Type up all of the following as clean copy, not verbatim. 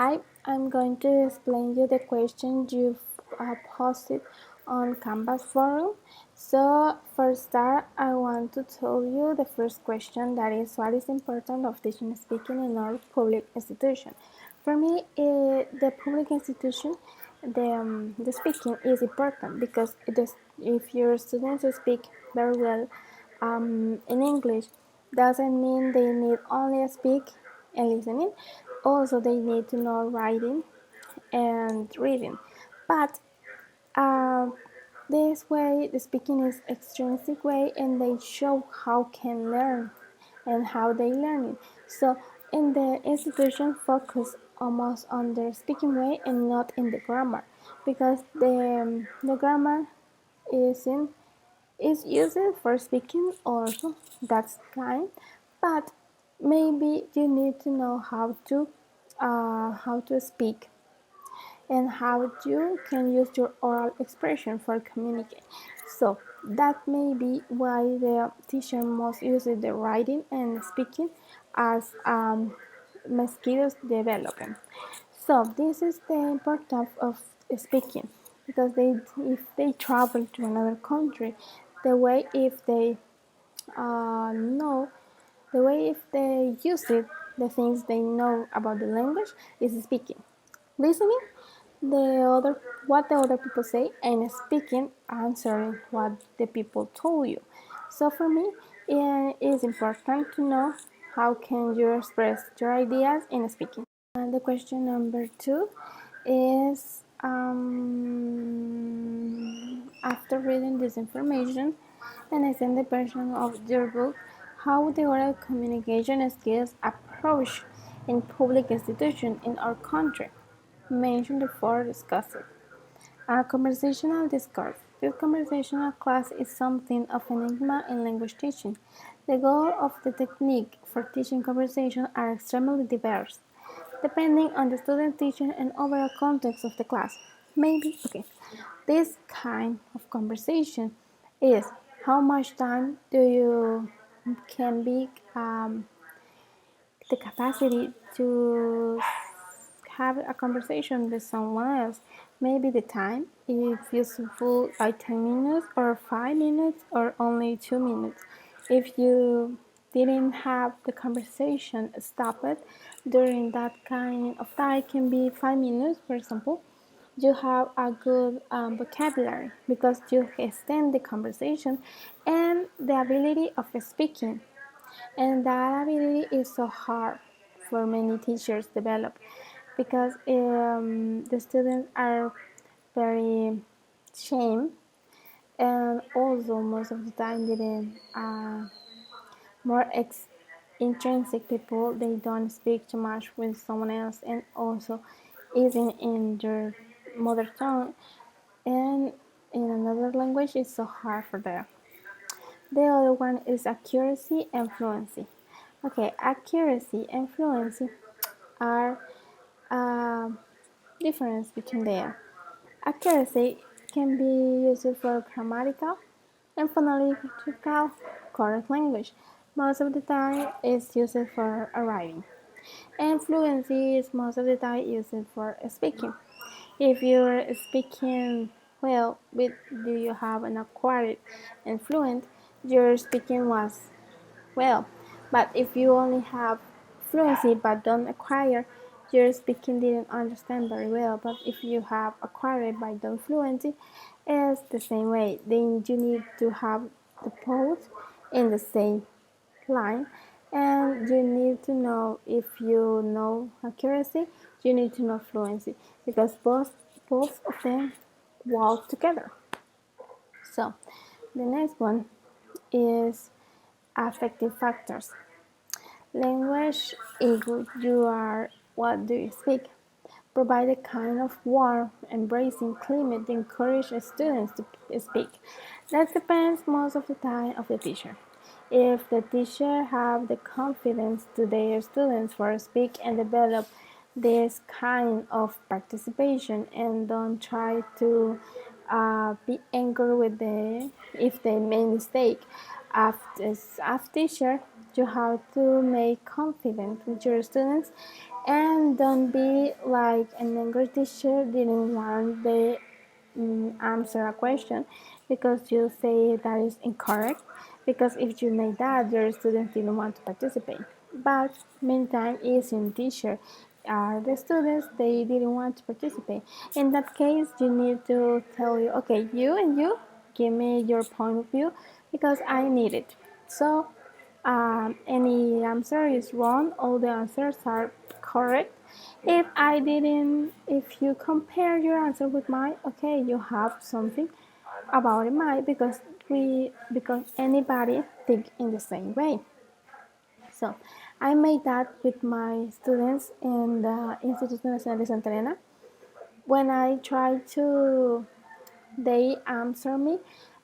Hi, I'm going to explain you the question you've posted on Canvas forum. So, for start, I want to tell you the first question, that is, what is important of teaching speaking in our public institution? For me, the public institution, the speaking is important because if your students speak very well in English, doesn't mean they need only speak and listening. Also, they need to know writing and reading. But uh, this way, the speaking is extrinsic way, and they show how can learn and how they learn it. So, in the institution, focus almost on the speaking way and not in the grammar, because the grammar is in is used for speaking also, that's kind, but maybe you need to know how to speak and how you can use your oral expression for communicating. So that may be why the teacher must use the writing and speaking as skills development. So this is the importance of speaking, because if they travel to another country, the way if they know the way if they use it, the things they know about the language is speaking, listening the other what the other people say, and speaking, answering what the people told you. So for me, it is important to know how can you express your ideas in speaking. And the question number two is, after reading this information and I send the version of your book, how the oral communication skills approach in public institutions in our country. Mentioned before discussed. A conversational discourse. This conversational class is something of an enigma in language teaching. The goal of the technique for teaching conversation are extremely diverse, depending on the student, teacher, and overall context of the class. Maybe, okay, this kind of conversation is how much time do you can be the capacity to have a conversation with someone else. Maybe the time, if useful by 10 minutes or 5 minutes or only 2 minutes. If you didn't have the conversation, stop it during that kind of time. It can be 5 minutes, for example. You have a good vocabulary because you extend the conversation and the ability of speaking, and that ability is so hard for many teachers develop, because the students are very shame, and also most of the time the more intrinsic people, they don't speak too much with someone else, and also isn't in their mother tongue, and in another language it's so hard for them. The other one is accuracy and fluency. Okay, accuracy and fluency are a difference between them. Accuracy can be used for grammatical and phonological correct language. Most of the time it's used for writing. And fluency is most of the time used for speaking. If you're speaking well, do you have an acquired and fluent, your speaking was well. But if you only have fluency but don't acquire, your speaking didn't understand very well. But if you have acquired but don't fluency, it's the same way. Then you need to have the both in the same line, and you need to know, if you know accuracy, you need to know fluency, because both of them walk together. So the next one is affective factors. Language is who you are, what do you speak. Provide a kind of warm, embracing climate to encourage students to speak. That depends most of the time of the teacher. If the teacher have the confidence to their students for speak and develop this kind of participation, and don't try to be angry with the if they make mistake. As teacher, you have to make confidence with your students And don't be like an angry teacher didn't want the answer a question because you say that is incorrect. Because if you make that, your students didn't want to participate. But meantime, is in teacher are the students they didn't want to participate. In that case, you need to tell you, okay, you and you, give me your point of view because I need it. So any answer is wrong, all the answers are correct. If you compare your answer with mine, okay, you have something about mine because anybody think in the same way. So I made that with my students in the Instituto Nacional de Santa Elena. When I try to they answer me.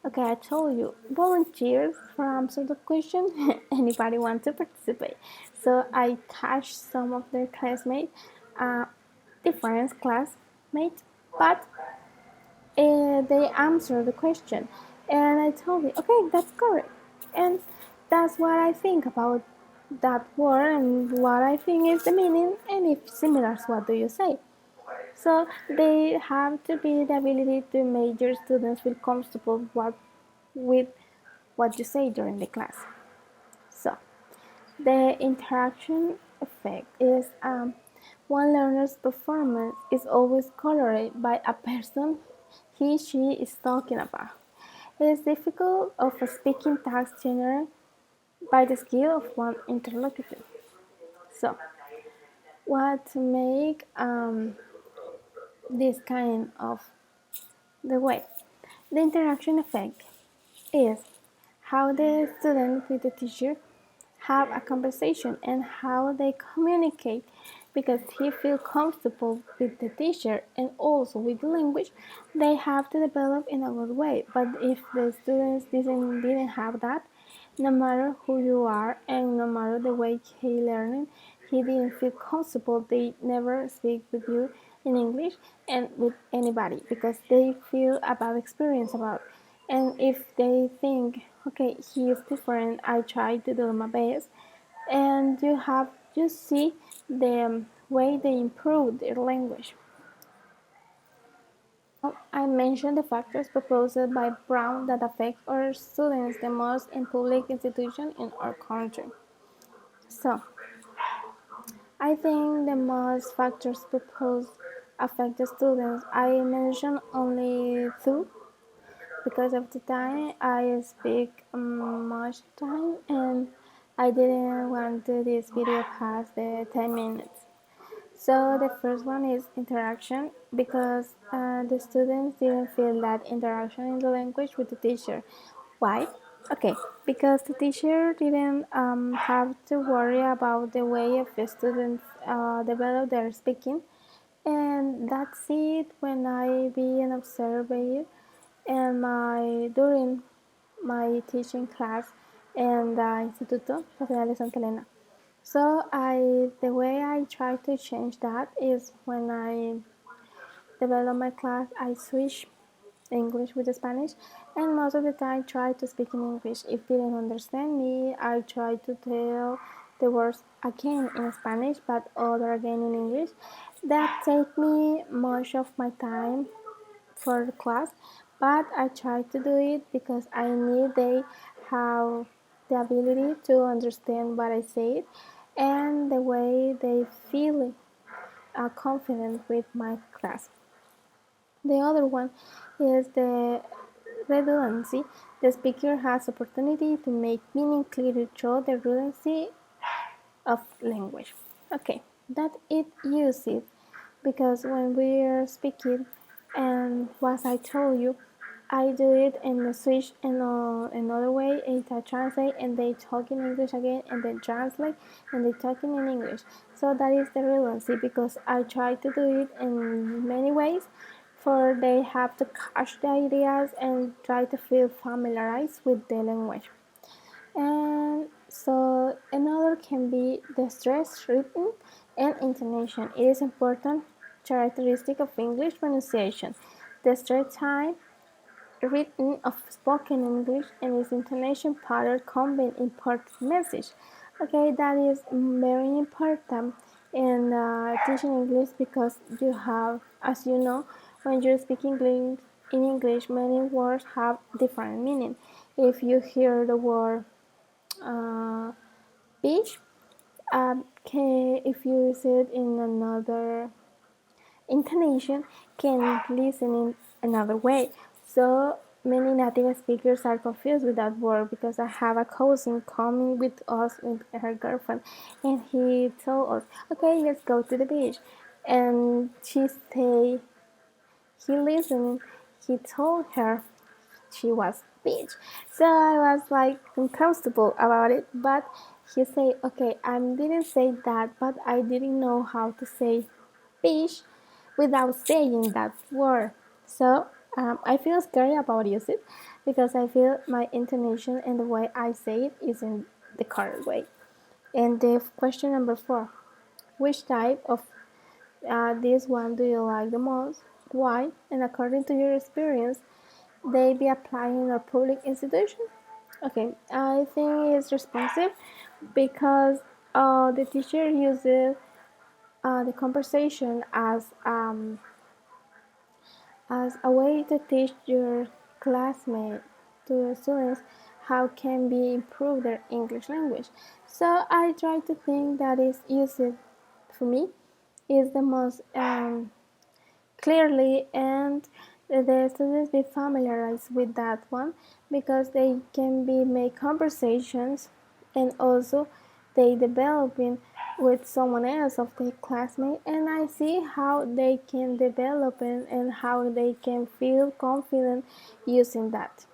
Okay, I told you, volunteers for answer the question. Anybody want to participate? So I catch some of their classmates, different classmates, but they answer the question, and I told you, okay, that's correct, and that's what I think about that word and what I think is the meaning, and if similar, what do you say? So they have to be the ability to make your students feel comfortable with what you say during the class. So the interaction effect is one learner's performance is always colored by a person she is talking about. It is difficult of a speaking task generated by the skill of one interlocutor. So what make this kind of the way the interaction effect is how the student with the teacher have a conversation and how they communicate because he feel comfortable with the teacher and also with the language they have to develop in a good way. But if the students didn't have that, no matter who you are and no matter the way he learning, he didn't feel comfortable. They never speak with you in English and with anybody because they feel a bad experience about. And if they think, okay, he is different, I try to do my best, and you see the way they improve their language. I mentioned the factors proposed by Brown that affect our students the most in public institutions in our country. So, I think the most factors proposed affect the students. I mentioned only two because of the time I speak much time and I didn't want to this video past the 10 minutes. So the first one is interaction because the students didn't feel that interaction in the language with the teacher. Why? Okay, because the teacher didn't have to worry about the way of the students develop their speaking, and that's it. When I be an observer and my during my teaching class in the Instituto Nacional de Santa Elena. So the way I try to change that is when I develop my class, I switch English with Spanish, and most of the time try to speak in English. If they don't understand me, I try to tell the words again in Spanish, but other again in English. That take me much of my time for the class, but I try to do it because I need they have the ability to understand what I said and the way they feel confident with my class. The other one is the redundancy. The speaker has opportunity to make meaning clear through the redundancy of language. Okay, that it uses because when we are speaking, and as I told you, I do it in the switch in another way. I translate and they talk in English again, and then translate and they talking in English. So that is the relevancy because I try to do it in many ways, for they have to catch the ideas and try to feel familiarized with the language. And so another can be the stress written and intonation. It is important characteristic of English pronunciation. The stress time written of spoken English and its intonation pattern convey important message. Okay, that is very important in teaching English because you have, as you know, when you're speaking English, in English, many words have different meaning. If you hear the word beach, if you use it in another intonation, can listen in another way. So many native speakers are confused with that word because I have a cousin coming with us with her girlfriend, and he told us, "Okay, let's go to the beach," and she say he listened. He told her she was bitch. So I was like uncomfortable about it, but he said, okay, I didn't say that, but I didn't know how to say bitch without saying that word. So I feel scary about using it because I feel my intonation and the way I say it isn't the correct way. And the question number 4, which type of this one do you like the most? Why? And according to your experience, they be applying in a public institution? Okay, I think it's responsive because the teacher uses the conversation as a way to teach your classmates, to the students, how can be improve their English language. So I try to think that is used for me is the most clearly, and the students be familiarized with that one because they can be make conversations, and also they developing with someone else of their classmate, and I see how they can develop and how they can feel confident using that.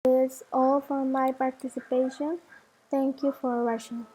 It's all for my participation. Thank you for watching.